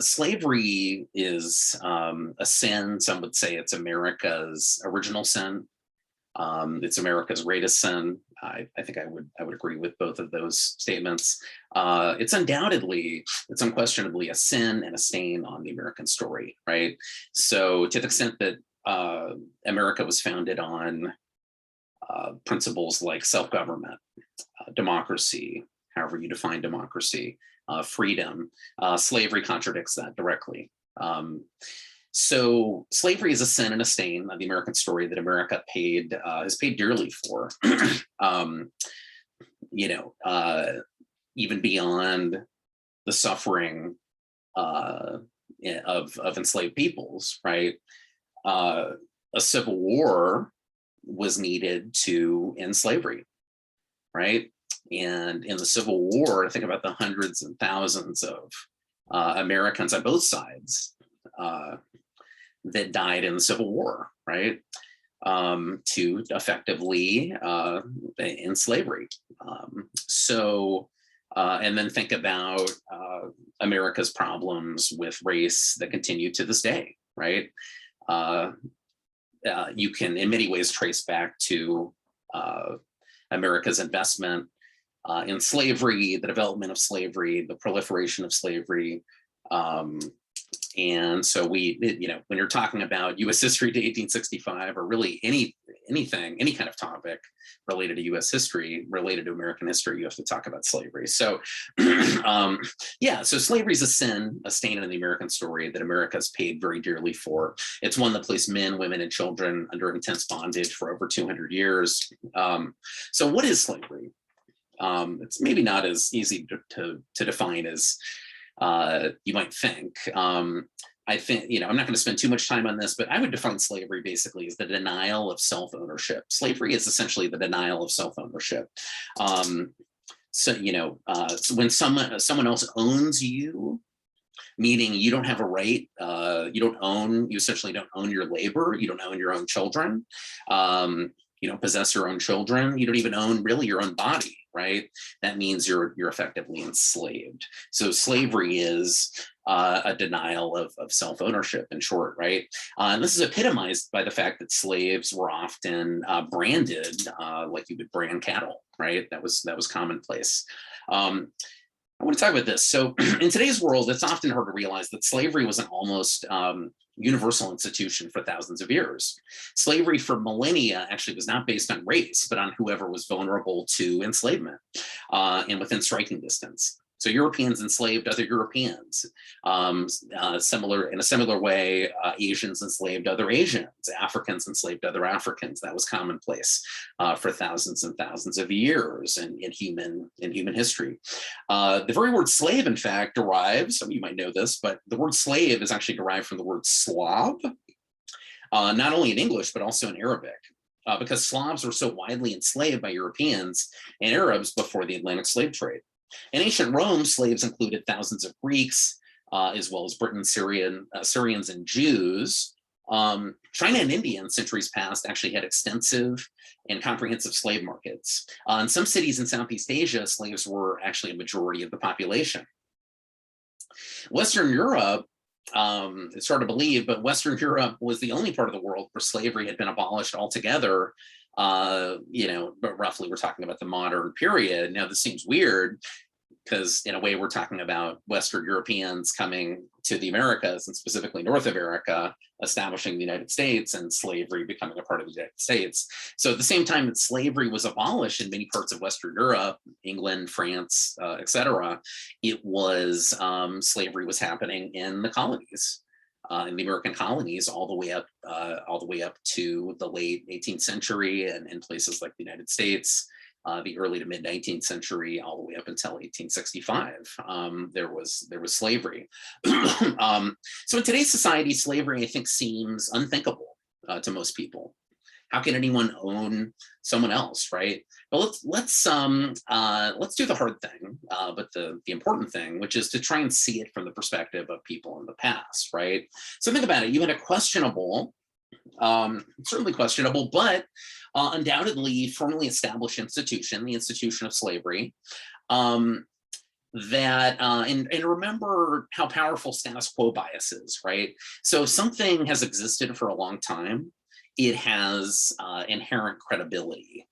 Slavery is a sin. Some would say it's America's original sin. It's America's greatest sin. I think I would agree with both of those statements. It's unquestionably a sin and a stain on the American story, right? So to the extent that America was founded on principles like self-government, democracy, however you define democracy, freedom, slavery contradicts that directly. So slavery is a sin and a stain on the American story that America has paid dearly for. Even beyond the suffering of enslaved peoples, right? A civil war was needed to end slavery, right? And in the Civil War, think about the hundreds and thousands of Americans on both sides that died in the Civil War, right? To effectively end slavery. And then think about America's problems with race that continue to this day, right? You can, in many ways, trace back to America's investment in slavery, the development of slavery, the proliferation of slavery. And so when you're talking about US history to 1865, or really anything, any kind of topic related to US history, related to American history, you have to talk about slavery. So so slavery is a sin, a stain in the American story that America's paid very dearly for. It's one that placed men, women, and children under intense bondage for over 200 years. So what is slavery? It's maybe not as easy to define as you might think. I think, I'm not going to spend too much time on this, but I would define slavery basically as the denial of self-ownership. Slavery is essentially the denial of self-ownership. So when someone else owns you, meaning you don't have a right, you essentially don't own your labor, you don't own your own children, you don't possess your own children, you don't even own really your own body, right? That means you're effectively enslaved. So slavery is a denial of self-ownership, in short, right? And this is epitomized by the fact that slaves were often branded like you would brand cattle, right? That was commonplace. I want to talk about this. So in today's world, it's often hard to realize that slavery was an almost universal institution for thousands of years. Slavery for millennia actually was not based on race, but on whoever was vulnerable to enslavement and within striking distance. So Europeans enslaved other Europeans. In a similar way, Asians enslaved other Asians, Africans enslaved other Africans. That was commonplace for thousands and thousands of years in human history. The very word slave, in fact, derives, some of you might know this, but the word slave is actually derived from the word Slav, not only in English, but also in Arabic. Because Slavs were so widely enslaved by Europeans and Arabs before the Atlantic slave trade. In ancient Rome, slaves included thousands of Greeks, as well as Britons, Syrians, and Jews. China and India in centuries past actually had extensive and comprehensive slave markets. In some cities in Southeast Asia, slaves were actually a majority of the population. Western Europe, it's hard to believe, but Western Europe was the only part of the world where slavery had been abolished altogether. But roughly we're talking about the modern period. Now this seems weird because in a way we're talking about Western Europeans coming to the Americas, and specifically North America, establishing the United States, and slavery becoming a part of the United States. So at the same time that slavery was abolished in many parts of Western Europe, England, France, etc., it was slavery was happening in the colonies. In the American colonies, all the way up to the late 18th century, and in places like the United States, the early to mid 19th century, all the way up until 1865, there was slavery. So in today's society, slavery, I think, seems unthinkable to most people. How can anyone own someone else, right? But let's do the hard thing, but the important thing, which is to try and see it from the perspective of people in the past, right? So think about it. You had a questionable, certainly questionable, but undoubtedly firmly established institution, the institution of slavery. that and remember how powerful status quo bias is, right? So if something has existed for a long time, it has inherent credibility.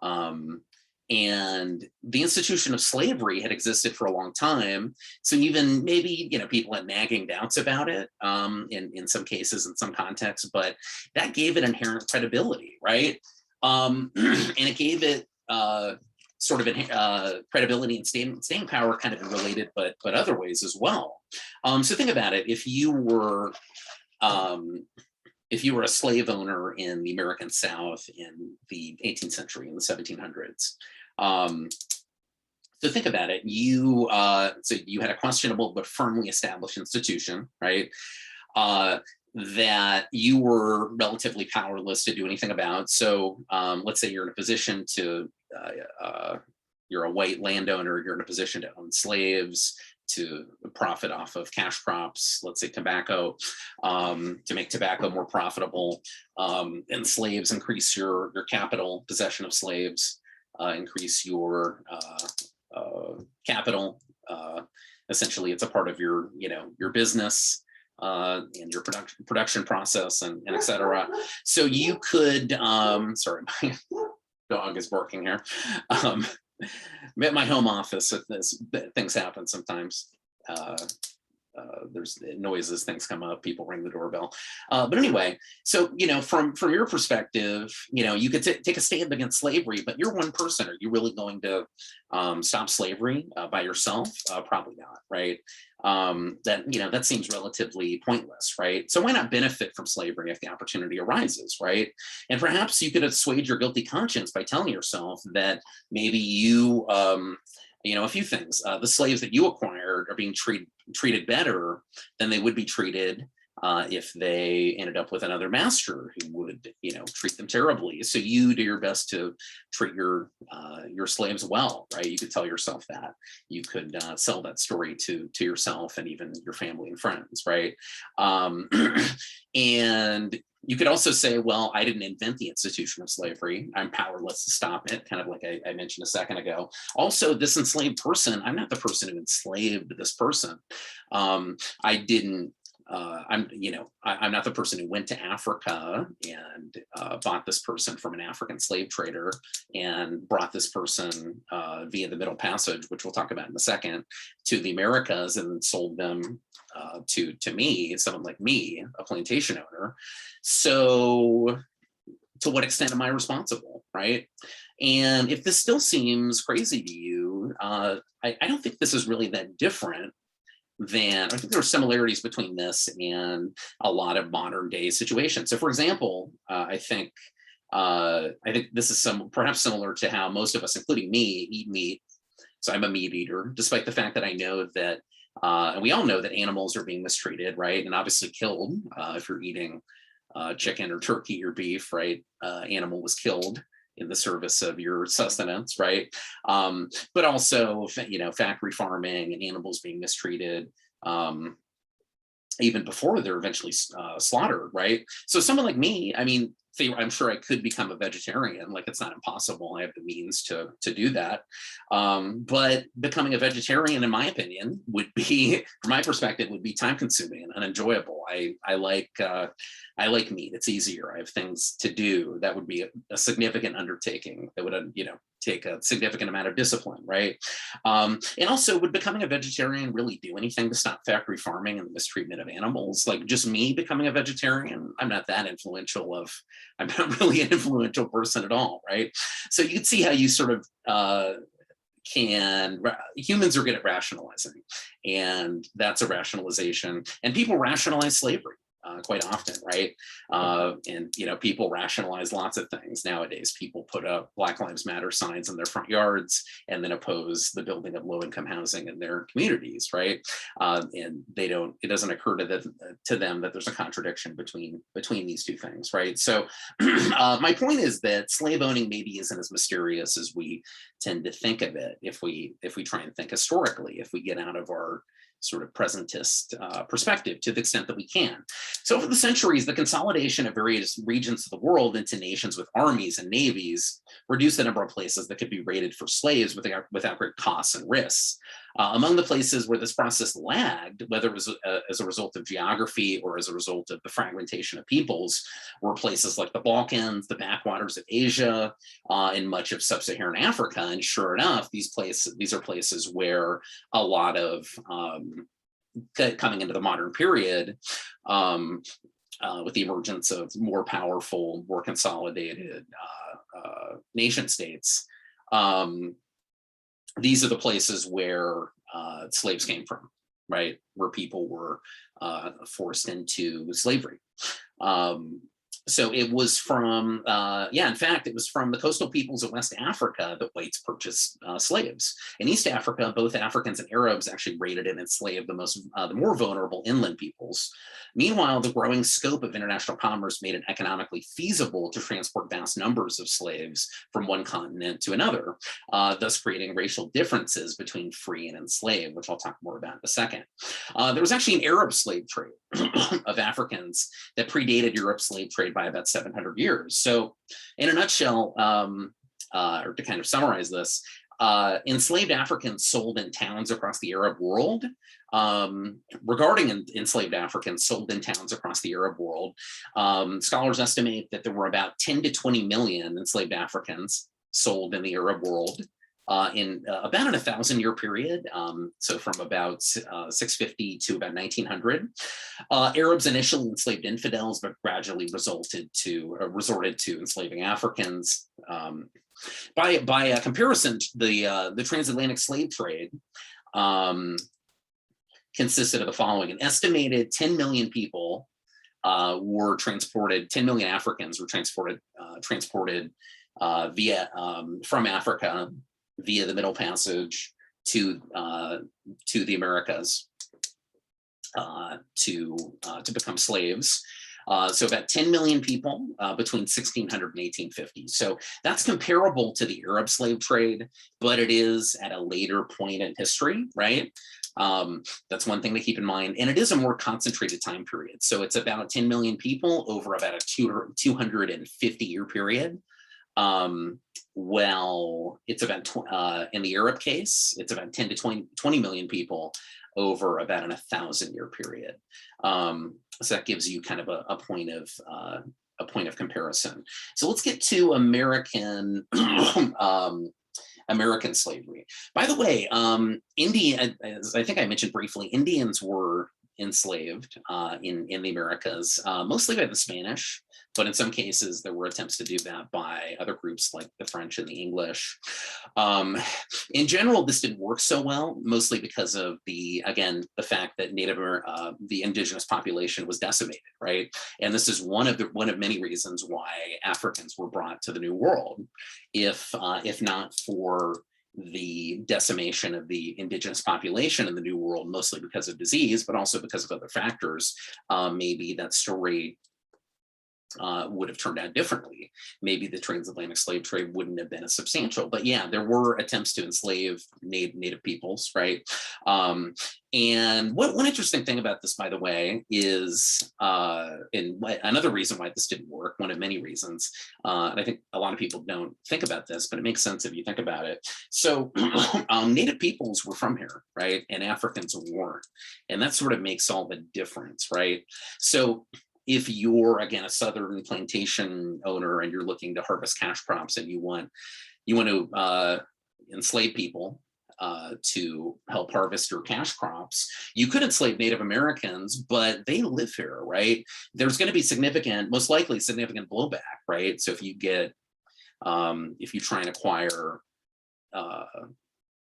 Um, and the institution of slavery had existed for a long time. So even maybe, people had nagging doubts about it in some cases, in some contexts, but that gave it inherent credibility, right? And it gave it sort of credibility and staying power kind of in related, but other ways as well. So think about it. If you were a slave owner in the American South in the 18th century, in the 1700s, so think about it. So you had a questionable but firmly established institution, right? That you were relatively powerless to do anything about. So let's say you're in a position to, you're a white landowner, you're in a position to own slaves, to profit off of cash crops, let's say tobacco, to make tobacco more profitable. And slaves increase your capital, possession of slaves, increase your capital. Essentially, it's a part of your business and your production process and et cetera. So you could, sorry, my dog is barking here. At my home office, things happen sometimes. There's noises, things come up, people ring the doorbell. But anyway, so, from your perspective, you could take a stand against slavery, but you're one person. Are you really going to stop slavery by yourself? Probably not, right? That seems relatively pointless, right? So why not benefit from slavery if the opportunity arises, right? And perhaps you could assuage your guilty conscience by telling yourself that maybe you, a few things. The slaves that you acquired are being treated better than they would be treated if they ended up with another master who would, treat them terribly. So you do your best to treat your slaves well, right? You could tell yourself that. You could sell that story to yourself and even your family and friends, right? And you could also say, well, I didn't invent the institution of slavery. I'm powerless to stop it, kind of like I mentioned a second ago. Also, this enslaved person, I'm not the person who enslaved this person. I didn't, I'm not the person who went to Africa and bought this person from an African slave trader and brought this person via the Middle Passage, which we'll talk about in a second, to the Americas and sold them to me, someone like me, a plantation owner. So to what extent am I responsible, right? And if this still seems crazy to you, I don't think this is really that different I think there are similarities between this and a lot of modern day situations. So for example, I think this is perhaps similar to how most of us, including me, eat meat. So I'm a meat eater, despite the fact that I know that, and we all know that animals are being mistreated, right? And obviously killed if you're eating chicken or turkey or beef, right? Animal was killed in the service of your sustenance, right? But also, factory farming and animals being mistreated even before they're eventually slaughtered, right? So someone like me, I'm sure I could become a vegetarian. Like, it's not impossible. I have the means to do that. But becoming a vegetarian, in my opinion, would be, from my perspective, would be time consuming and unenjoyable. I like meat. It's easier. I have things to do. That would be a significant undertaking that would, take a significant amount of discipline, right? And also, would becoming a vegetarian really do anything to stop factory farming and the mistreatment of animals? Like, just me becoming a vegetarian, I'm not that influential I'm not really an influential person at all, right? So you can see how you sort of humans are good at rationalizing, and that's a rationalization. And people rationalize slavery quite often, right? And people rationalize lots of things nowadays. People put up Black Lives Matter signs in their front yards and then oppose the building of low-income housing in their communities, right? And it doesn't occur to them that there's a contradiction between these two things, right? So my point is that slave owning maybe isn't as mysterious as we tend to think of it if we try and think historically, if we get out of our sort of presentist perspective to the extent that we can. So over the centuries, the consolidation of various regions of the world into nations with armies and navies reduced the number of places that could be raided for slaves without great costs and risks. Among the places where this process lagged, whether it was as a result of geography or as a result of the fragmentation of peoples, were places like the Balkans, the backwaters of Asia, and much of sub-Saharan Africa. And sure enough, these are places where a lot of coming into the modern period, with the emergence of more powerful, more consolidated nation states, these are the places where slaves came from, right? Where people were forced into slavery. So it was from, in fact, it was from the coastal peoples of West Africa that whites purchased slaves. In East Africa, both Africans and Arabs actually raided and enslaved the more vulnerable inland peoples. Meanwhile, the growing scope of international commerce made it economically feasible to transport vast numbers of slaves from one continent to another, thus creating racial differences between free and enslaved, which I'll talk more about in a second. There was actually an Arab slave trade of Africans that predated Europe's slave trade by about 700 years. So in a nutshell, or to kind of summarize this, enslaved Africans sold in towns across the Arab world. Regarding enslaved Africans sold in towns across the Arab world, scholars estimate that there were about 10 to 20 million enslaved Africans sold in the Arab world in about an 1,000-year period, so from about 650 to about 1900. Arabs initially enslaved infidels, but gradually resorted to enslaving Africans. By comparison, the transatlantic slave trade consisted of the following: an estimated 10 million people were transported, 10 million Africans were transported from Africa via the Middle Passage to the Americas to become slaves. So about 10 million people between 1600 and 1850. So that's comparable to the Arab slave trade, but it is at a later point in history, right? That's one thing to keep in mind. And it is a more concentrated time period. So it's about 10 million people over about a 250-year period. Well, it's about, in the Arab case, it's about 10 to 20 million people over about an 1,000-year period. So that gives you kind of a point of comparison. So let's get to American American slavery. By the way, as I think I mentioned briefly, Indians were enslaved in the Americas, mostly by the Spanish, but in some cases there were attempts to do that by other groups like the French and the English. In general, this didn't work so well, mostly because of the fact that the indigenous population was decimated, right? And this is one of many reasons why Africans were brought to the New World, if not for the decimation of the indigenous population in the New World, mostly because of disease, but also because of other factors. Maybe that story would have turned out differently. Maybe the transatlantic slave trade wouldn't have been as substantial. But yeah, there were attempts to enslave native peoples, right? And one interesting thing about this, by the way, is another reason why this didn't work, one of many reasons, and I think a lot of people don't think about this, but it makes sense if you think about it. So native peoples were from here, right? And Africans weren't. And that sort of makes all the difference, right? So if you're, again, a southern plantation owner and you're looking to harvest cash crops and you want to enslave people to help harvest your cash crops, you could enslave Native Americans, but they live here, right? There's going to be most likely significant blowback, right? So if you try and acquire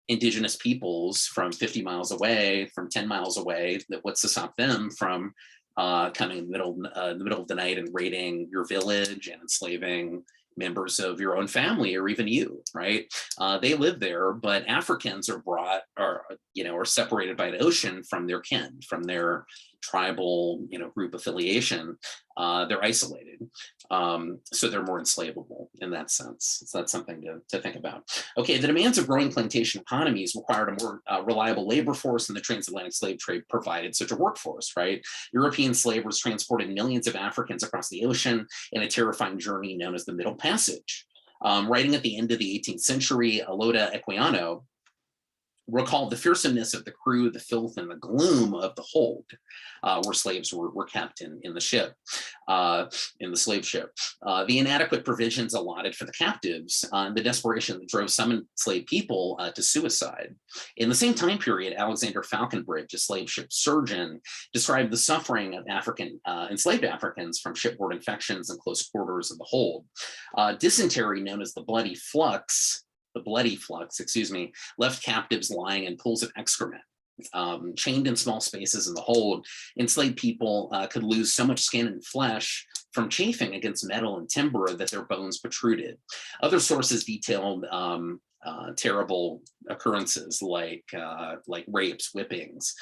indigenous peoples from 50 miles away, from 10 miles away, what's to stop them from coming in the middle of the night and raiding your village and enslaving members of your own family or even you, right? They live there, but Africans are separated by the ocean from their kin, from their tribal, group affiliation. They're isolated. So they're more enslavable in that sense. So that's something to think about. Okay, the demands of growing plantation economies required a more reliable labor force, and the transatlantic slave trade provided such a workforce, right? European slavers transported millions of Africans across the ocean in a terrifying journey known as the Middle Passage. Writing at the end of the 18th century, Oloda Equiano recalled the fearsomeness of the crew, the filth and the gloom of the hold, where slaves were kept in the ship, in the slave ship. The inadequate provisions allotted for the captives, and the desperation that drove some enslaved people to suicide. In the same time period, Alexander Falconbridge, a slave ship surgeon, described the suffering of enslaved Africans from shipboard infections and close quarters of the hold. Dysentery, known as the bloody flux, excuse me, left captives lying in pools of excrement. Chained in small spaces in the hold, enslaved people could lose so much skin and flesh from chafing against metal and timber that their bones protruded. Other sources detailed terrible occurrences like rapes, whippings.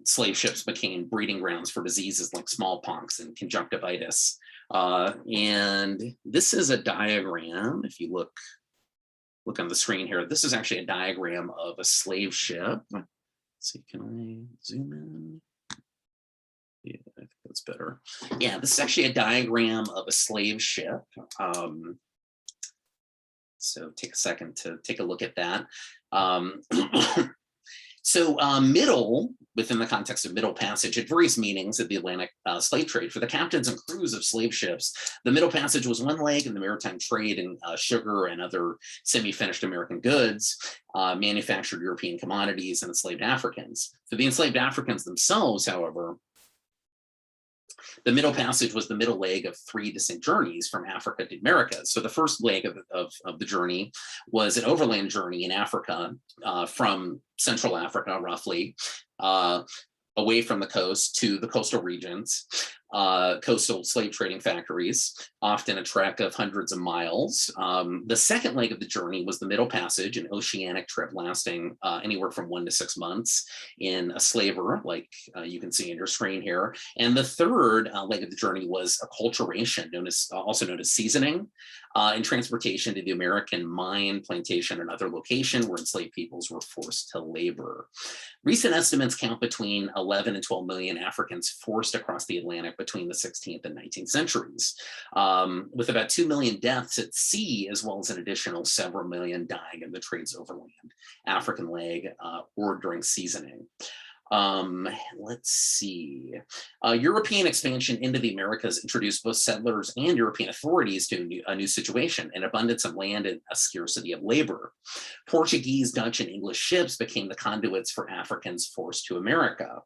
Slave ships became breeding grounds for diseases like smallpox and conjunctivitis. And this is a diagram, if you look on the screen here. This is actually a diagram of a slave ship. Let's see, can I zoom in? Yeah, I think that's better. Yeah, this is actually a diagram of a slave ship. So take a second to take a look at that. So middle, within the context of Middle Passage, had various meanings of the Atlantic slave trade. For the captains and crews of slave ships, the Middle Passage was one leg in the maritime trade in sugar and other semi-finished American goods, manufactured European commodities, and enslaved Africans. For the enslaved Africans themselves, however, the Middle Passage was the middle leg of 3 distinct journeys from Africa to America. So the first leg of the journey was an overland journey in Africa, from Central Africa, roughly, away from the coast to the coastal regions, coastal slave trading factories, often a trek of hundreds of miles. The second leg of the journey was the Middle Passage, an oceanic trip lasting anywhere from 1 to 6 months in a slaver, like you can see in your screen here. And the third leg of the journey was acculturation, also known as seasoning, and transportation to the American mine, plantation, and other location where enslaved peoples were forced to labor. Recent estimates count between 11 and 12 million Africans forced across the Atlantic between the 16th and 19th centuries, with about 2 million deaths at sea, as well as an additional several million dying in the trades overland, African leg, or during seasoning. Let's see. European expansion into the Americas introduced both settlers and European authorities to a new situation, an abundance of land and a scarcity of labor. Portuguese, Dutch, and English ships became the conduits for Africans forced to America.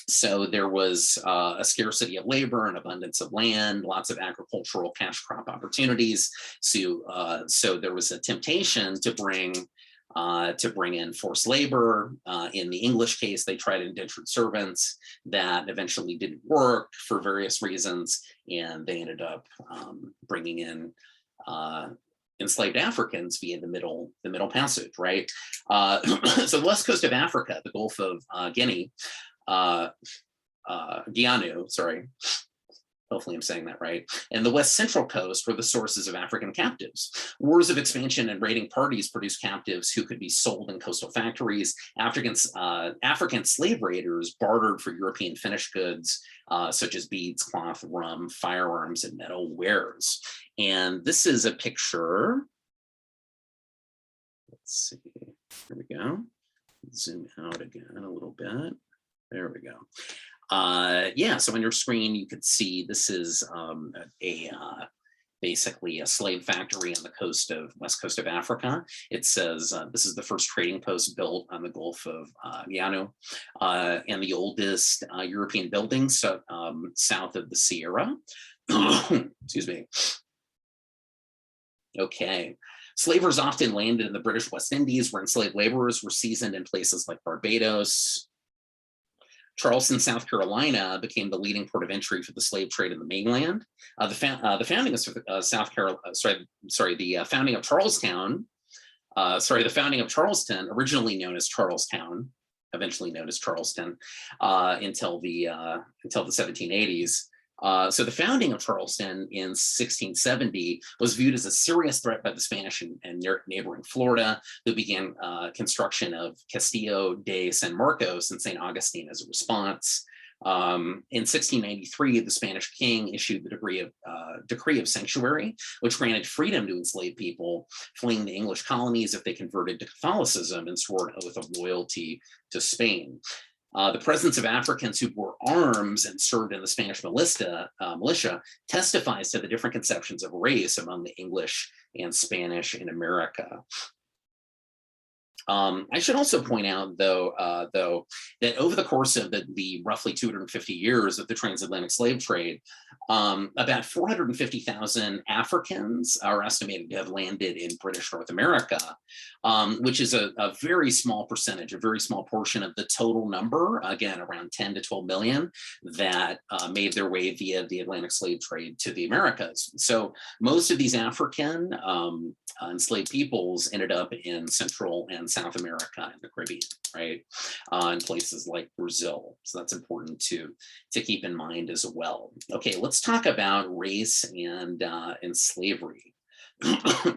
So there was a scarcity of labor, an abundance of land, lots of agricultural cash crop opportunities. So there was a temptation to bring in forced labor. In the English case, they tried indentured servants. That eventually didn't work for various reasons, and they ended up bringing in enslaved Africans via the Middle Passage, right? So the west coast of Africa, the Gulf of Guiana, sorry. Hopefully I'm saying that right. And the west central coast were the sources of African captives. Wars of expansion and raiding parties produced captives who could be sold in coastal factories. African slave raiders bartered for European finished goods, such as beads, cloth, rum, firearms, and metal wares. And this is a picture. Let's see, here we go. Zoom out again a little bit. There we go. Yeah, so on your screen, you could see this is basically a slave factory on the west coast of Africa. It says this is the first trading post built on the Gulf of Guiana, and the oldest European building south of the Sierra. Excuse me. Okay. Slavers often landed in the British West Indies, where enslaved laborers were seasoned in places like Barbados. Charleston, South Carolina became the leading port of entry for the slave trade in the mainland. The founding of Charleston, originally known as Charlestown, eventually known as Charleston, until the 1780s. So the founding of Charleston in 1670 was viewed as a serious threat by the Spanish and neighboring Florida, who began construction of Castillo de San Marcos and St. Augustine as a response. In 1693, the Spanish king issued the Decree of Sanctuary, which granted freedom to enslaved people fleeing the English colonies if they converted to Catholicism and swore an oath of loyalty to Spain. The presence of Africans who bore arms and served in the Spanish militia testifies to the different conceptions of race among the English and Spanish in America. I should also point out, though, that over the course of the roughly 250 years of the transatlantic slave trade, about 450,000 Africans are estimated to have landed in British North America, which is a very small percentage, a very small portion of the total number, again, around 10 to 12 million, that made their way via the Atlantic slave trade to the Americas. So most of these African enslaved peoples ended up in Central and South America and the Caribbean, right? In places like Brazil. So that's important to keep in mind as well. Okay, let's talk about race and slavery.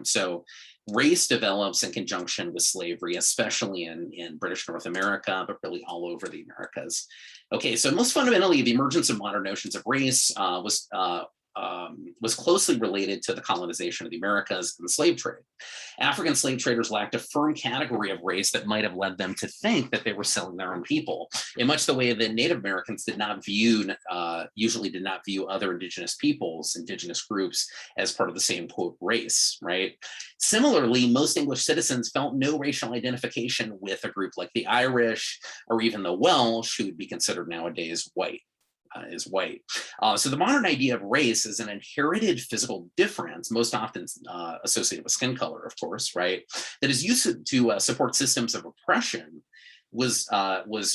So race develops in conjunction with slavery, especially in British North America, but really all over the Americas. Okay, so most fundamentally, the emergence of modern notions of race was closely related to the colonization of the Americas and the slave trade. African slave traders lacked a firm category of race that might have led them to think that they were selling their own people, in much the way that Native Americans usually did not view other indigenous peoples, indigenous groups, as part of the same, quote, race, right? Similarly, most English citizens felt no racial identification with a group like the Irish or even the Welsh, who would be considered nowadays white. So the modern idea of race is an inherited physical difference, most often associated with skin color, of course, right? That is used to support systems of oppression was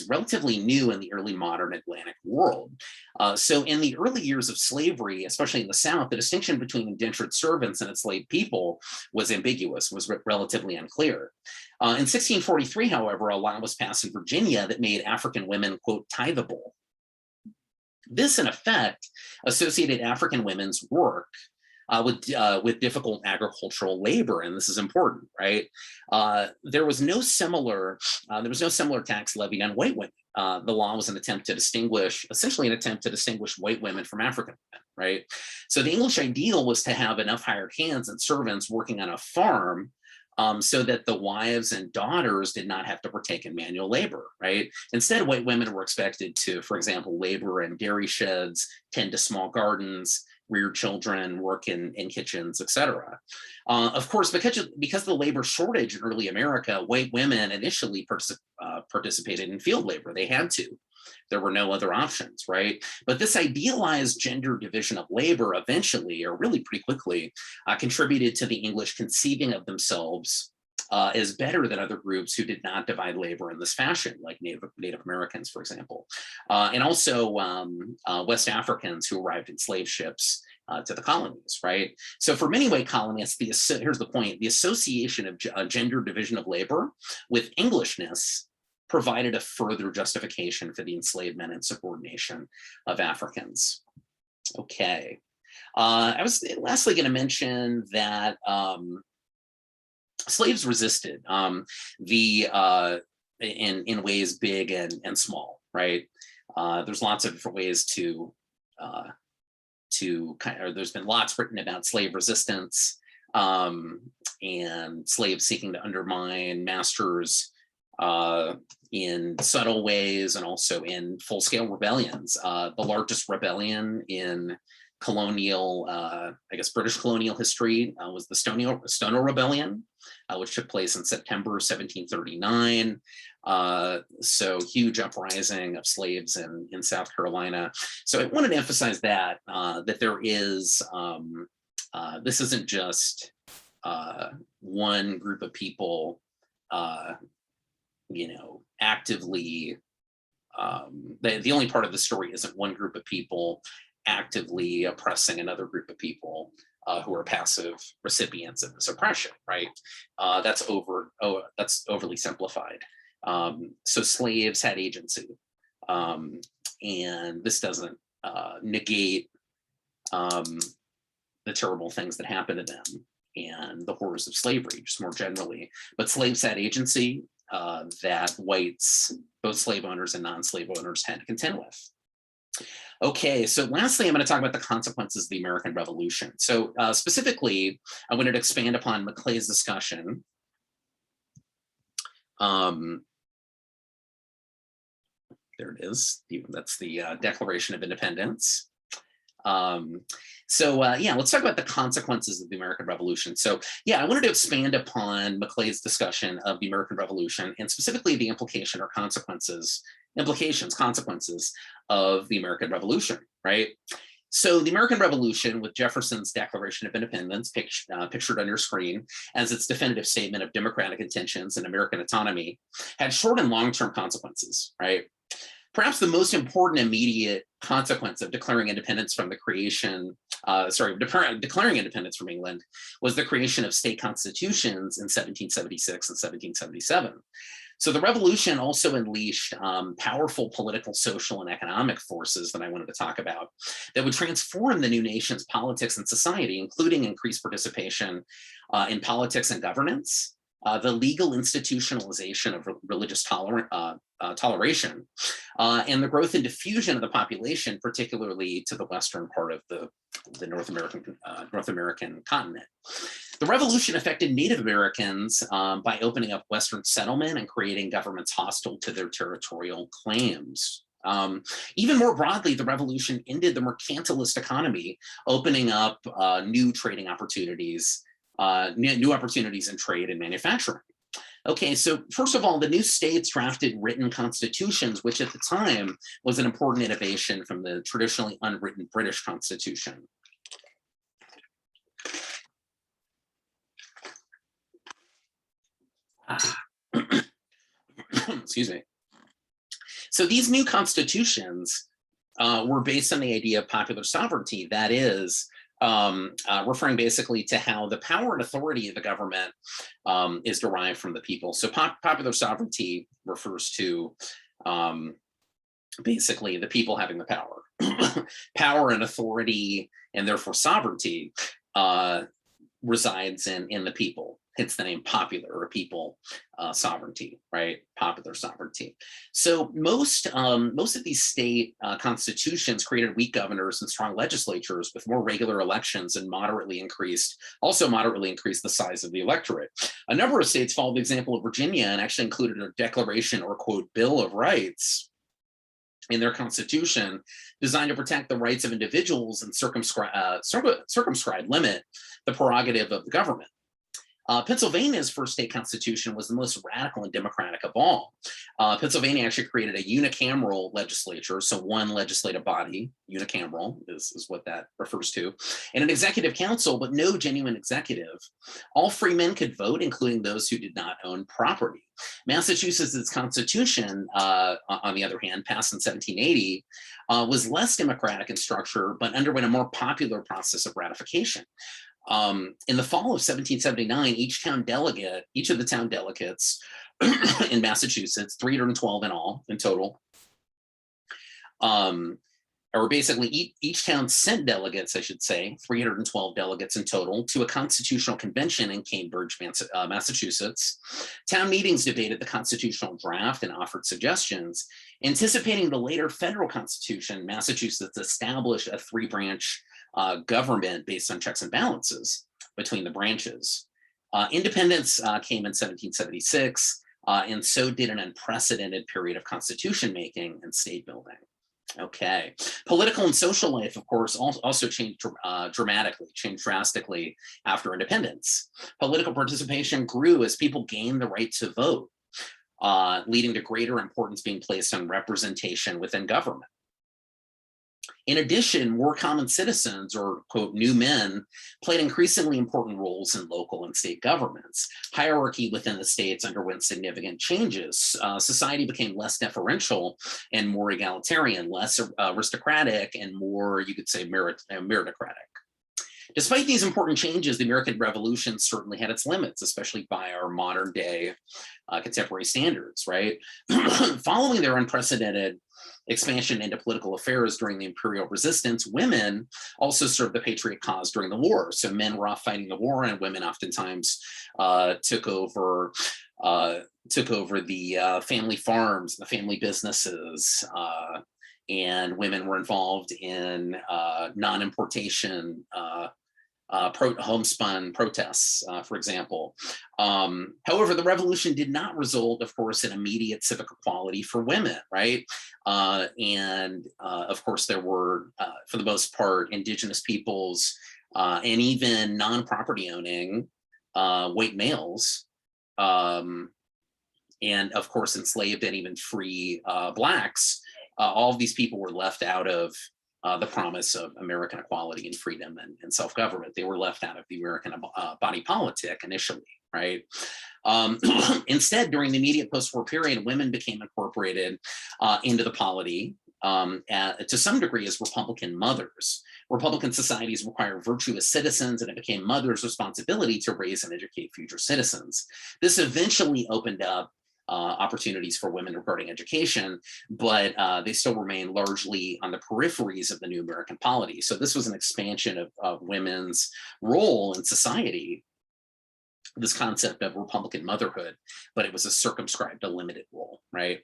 relatively new in the early modern Atlantic world. So in the early years of slavery, especially in the South, the distinction between indentured servants and enslaved people was ambiguous, was relatively unclear. In 1643, however, a law was passed in Virginia that made African women, quote, tithable. This, in effect, associated African women's work with difficult agricultural labor, and this is important, right? There was no similar tax levied on white women. The law was essentially an attempt to distinguish white women from African women, right? So the English ideal was to have enough hired hands and servants working on a farm so that the wives and daughters did not have to partake in manual labor, right? Instead, white women were expected to, for example, labor in dairy sheds, tend to small gardens, rear children, work in kitchens, etc. Of course, because of the labor shortage in early America, white women initially participated in field labor. They had to. There were no other options, right? But this idealized gender division of labor eventually, or really pretty quickly, contributed to the English conceiving of themselves as better than other groups who did not divide labor in this fashion, like Native Americans, for example, and also West Africans who arrived in slave ships to the colonies, right? So for many white colonists, here's the point: the association of gender division of labor with Englishness provided a further justification for the enslavement and subordination of Africans. Okay. I was lastly going to mention that slaves resisted in ways big and small, right? There's lots of different ways there's been lots written about slave resistance and slaves seeking to undermine masters in subtle ways and also in full-scale rebellions. The largest rebellion in colonial, British colonial history was the Stono Rebellion, which took place in September 1739. So huge uprising of slaves in South Carolina. So I wanted to emphasize that there is, this isn't just one group of people actively, the only part of the story isn't one group of people actively oppressing another group of people who are passive recipients of this oppression, right? That's overly simplified. So slaves had agency, and this doesn't negate the terrible things that happened to them and the horrors of slavery, just more generally. But slaves had agency that whites, both slave owners and non-slave owners, had to contend with. Okay, so lastly, I'm going to talk about the consequences of the American Revolution. So specifically, I wanted to expand upon Maclay's discussion. Um, there it is. That's the Declaration of Independence. Um, yeah, let's talk about the consequences of the American Revolution. So yeah, I wanted to expand upon Maclay's discussion of the American Revolution and specifically the implication or consequences of the American Revolution, right? So the American Revolution, with Jefferson's Declaration of Independence pictured on your screen as its definitive statement of democratic intentions and American autonomy, had short and long-term consequences, right? Perhaps the most important immediate consequence of declaring independence from the creation, declaring independence from England was the creation of state constitutions in 1776 and 1777. So the revolution also unleashed powerful political, social, and economic forces that I wanted to talk about that would transform the new nation's politics and society, including increased participation in politics and governance, the legal institutionalization of religious toleration, and the growth and diffusion of the population, particularly to the western part of the North American continent. The revolution affected Native Americans by opening up Western settlement and creating governments hostile to their territorial claims. Even more broadly, the revolution ended the mercantilist economy, opening up new trading opportunities, new opportunities in trade and manufacturing. Okay, so first of all, the new states drafted written constitutions, which at the time was an important innovation from the traditionally unwritten British Constitution. Excuse me. So these new constitutions were based on the idea of popular sovereignty, that is, referring basically to how the power and authority of the government is derived from the people. So popular sovereignty refers to basically the people having the power. Power and authority, and therefore sovereignty, resides in the people. Hence the name popular, or people sovereignty, right? Popular sovereignty. So most of these state constitutions created weak governors and strong legislatures with more regular elections and moderately increased the size of the electorate. A number of states followed the example of Virginia and actually included a declaration or quote Bill of Rights in their constitution designed to protect the rights of individuals and circumscribe limit the prerogative of the government. Pennsylvania's first state constitution was the most radical and democratic of all. Pennsylvania actually created a unicameral legislature, so one legislative body, unicameral is what that refers to, and an executive council, but no genuine executive. All free men could vote, including those who did not own property. Massachusetts' constitution, on the other hand, passed in 1780, was less democratic in structure, but underwent a more popular process of ratification. In the fall of 1779, each of the town delegates in Massachusetts, 312 in all, in total, or basically each town sent delegates, I should say, 312 delegates in total, to a constitutional convention in Cambridge, Massachusetts. Town meetings debated the constitutional draft and offered suggestions. Anticipating the later federal constitution, Massachusetts established a three-branch government based on checks and balances between the branches. Independence came in 1776, and so did an unprecedented period of constitution making and state building. Okay, political and social life, of course, also changed drastically after independence. Political participation grew as people gained the right to vote, leading to greater importance being placed on representation within government. In addition, more common citizens, or quote, new men, played increasingly important roles in local and state governments. Hierarchy within the states underwent significant changes. Society became less deferential and more egalitarian, less aristocratic, and more, you could say, meritocratic. Despite these important changes, the American Revolution certainly had its limits, especially by our modern day contemporary standards, right? Following their unprecedented expansion into political affairs during the imperial resistance, women also served the patriot cause during the war. So men were off fighting the war, and women oftentimes took over the family farms, the family businesses, and women were involved in non-importation homespun protests, for example. However, the revolution did not result, of course, in immediate civic equality for women, right? Of course, there were, for the most part, indigenous peoples and even non-property owning white males, and of course, enslaved and even free Blacks. All of these people were left out of the promise of American equality and freedom and self-government. They were left out of the American body politic initially, right? Instead, during the immediate post-war period, women became incorporated into the polity to some degree as Republican mothers. Republican societies require virtuous citizens, and it became mothers' responsibility to raise and educate future citizens. This eventually opened up opportunities for women regarding education, but they still remain largely on the peripheries of the new American polity. So this was an expansion of women's role in society, this concept of Republican motherhood, but it was a circumscribed, a limited role, right?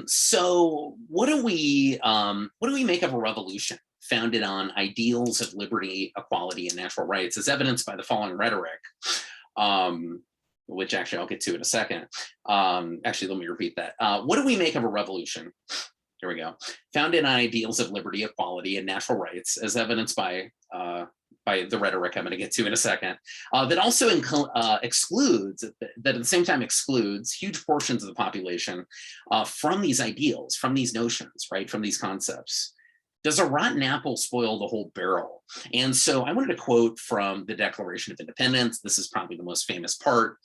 So what do we make of a revolution founded on ideals of liberty, equality, and natural rights, as evidenced by the following rhetoric? Which actually I'll get to in a second. Actually, let me repeat that. What do we make of a revolution? Here we go. Founded on ideals of liberty, equality, and natural rights, as evidenced by the rhetoric I'm going to get to in a second, that also excludes, that at the same time excludes huge portions of the population from these ideals, from these notions, right, from these concepts. Does a rotten apple spoil the whole barrel? And so I wanted to quote from the Declaration of Independence. This is probably the most famous part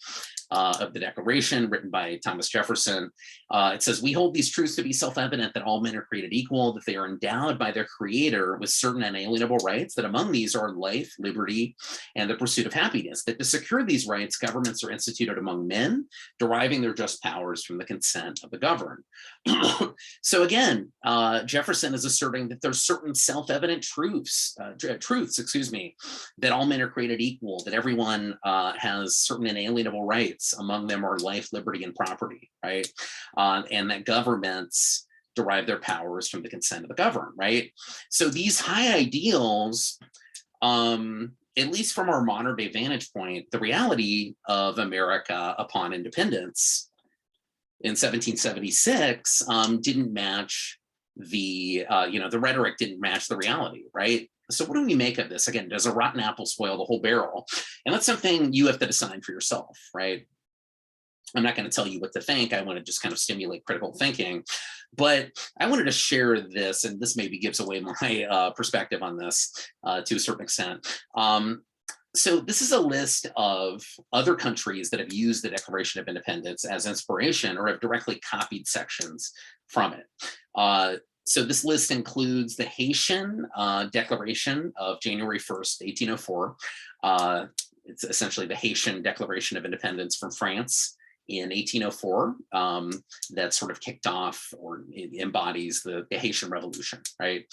of the Declaration, written by Thomas Jefferson. It says, "We hold these truths to be self-evident, that all men are created equal, that they are endowed by their Creator with certain inalienable rights, that among these are life, liberty, and the pursuit of happiness, that to secure these rights, governments are instituted among men, deriving their just powers from the consent of the governed." So again, Jefferson is asserting that there's certain self-evident truths, that all men are created equal, that everyone has certain inalienable rights. Among them are life, liberty, and property, right? And that governments derive their powers from the consent of the governed, right? So these high ideals, at least from our modern day vantage point, the reality of America upon independence in 1776 didn't match the rhetoric didn't match the reality, right? So what do we make of this? Again, does a rotten apple spoil the whole barrel? And that's something you have to decide for yourself, right? I'm not going to tell you what to think. I want to just kind of stimulate critical thinking. But I wanted to share this, and this maybe gives away my perspective on this to a certain extent. So this is a list of other countries that have used the Declaration of Independence as inspiration or have directly copied sections from it. So this list includes the Haitian Declaration of January 1st, 1804. It's essentially the Haitian Declaration of Independence from France in 1804 that sort of kicked off or embodies the Haitian Revolution, right?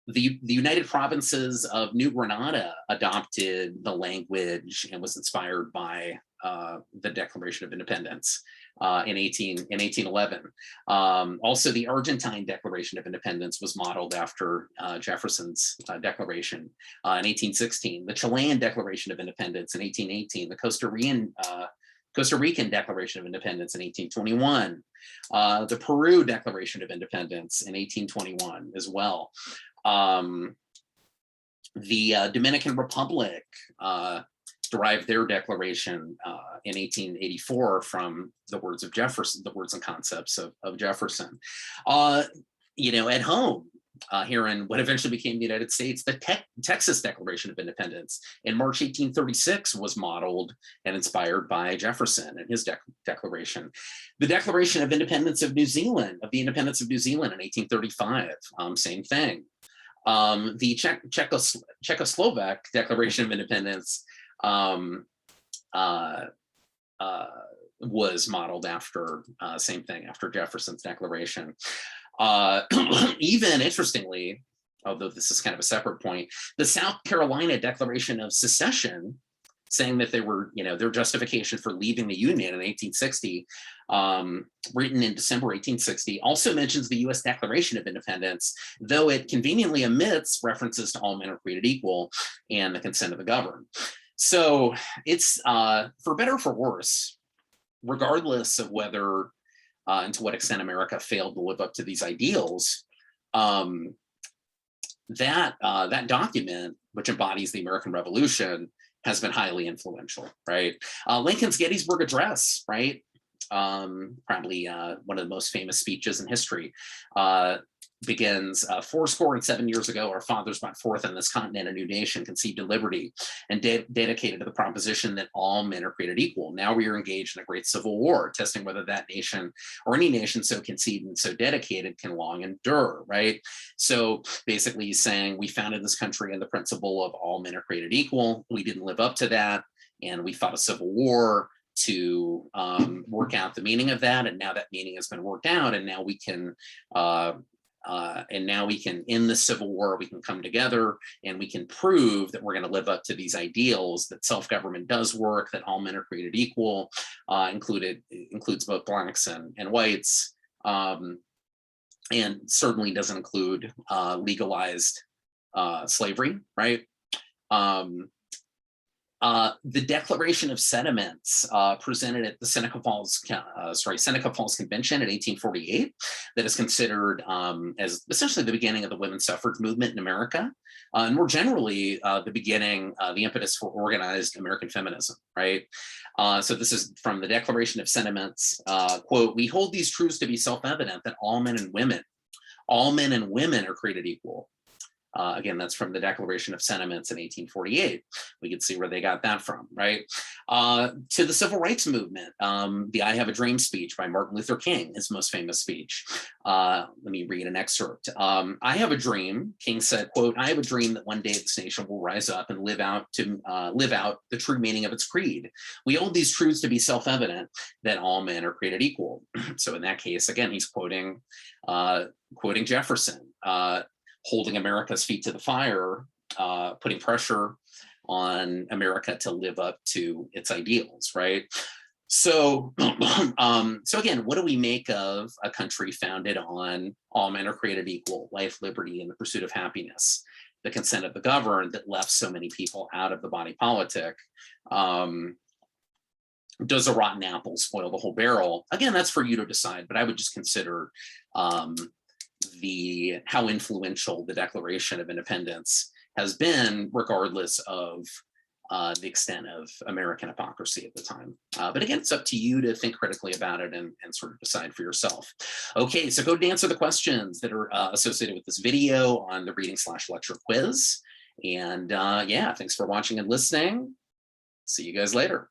The United Provinces of New Granada adopted the language and was inspired by the Declaration of Independence in 1811. Also, the Argentine Declaration of Independence was modeled after Jefferson's declaration in 1816. The Chilean Declaration of Independence in 1818. The Costa Rican Declaration of Independence in 1821. The Peru Declaration of Independence in 1821 as well. The Dominican Republic derived their declaration in 1884 from the words of Jefferson, the words and concepts of Jefferson. At home, here in what eventually became the United States, the Texas Declaration of Independence in March 1836 was modeled and inspired by Jefferson and his declaration. The Declaration of Independence of New Zealand, of the Independence of New Zealand in 1835, same thing. The Czechoslovak Declaration of Independence was modeled after, same thing, after Jefferson's declaration. Even interestingly, although this is kind of a separate point, the South Carolina Declaration of Secession saying that they were, their justification for leaving the Union in 1860, written in December 1860, also mentions the U.S. Declaration of Independence, though it conveniently omits references to all men are created equal and the consent of the governed. So it's, for better or for worse, regardless of whether and to what extent America failed to live up to these ideals, that document, which embodies the American Revolution, has been highly influential, right? Lincoln's Gettysburg Address, right? Probably one of the most famous speeches in history, begins, 77 years ago, our fathers brought forth on this continent a new nation conceived in liberty and dedicated to the proposition that all men are created equal. Now we are engaged in a great civil war, testing whether that nation or any nation so conceived and so dedicated can long endure, right? So basically he's saying we founded this country on the principle of all men are created equal. We didn't live up to that, and we fought a civil war to work out the meaning of that, and now that meaning has been worked out, and now we can in the Civil War, we can come together and we can prove that we're going to live up to these ideals, that self-government does work, that all men are created equal, includes both blacks and whites, and certainly doesn't include legalized slavery, right? The Declaration of Sentiments presented at the Seneca Falls Convention in 1848, that is considered as essentially the beginning of the women's suffrage movement in America, and more generally the beginning, the impetus for organized American feminism, right? So this is from the Declaration of Sentiments, quote, "We hold these truths to be self-evident that all men and women are created equal." Again, that's from the Declaration of Sentiments in 1848. We can see where they got that from, right? To the Civil Rights Movement, the I Have a Dream speech by Martin Luther King, his most famous speech. Let me read an excerpt. "I have a dream," King said, quote, "I have a dream that one day this nation will rise up and live out the true meaning of its creed. We hold these truths to be self-evident that all men are created equal." So in that case, again, he's quoting Jefferson, holding America's feet to the fire, putting pressure on America to live up to its ideals, right? So, so again, what do we make of a country founded on all men are created equal, life, liberty, and the pursuit of happiness, the consent of the governed, that left so many people out of the body politic? Does a rotten apple spoil the whole barrel? Again, that's for you to decide, but I would just consider how influential the Declaration of Independence has been, regardless of the extent of American hypocrisy at the time. But again, it's up to you to think critically about it and sort of decide for yourself. Okay, so go answer the questions that are associated with this video on the reading/lecture quiz. And yeah, thanks for watching and listening. See you guys later.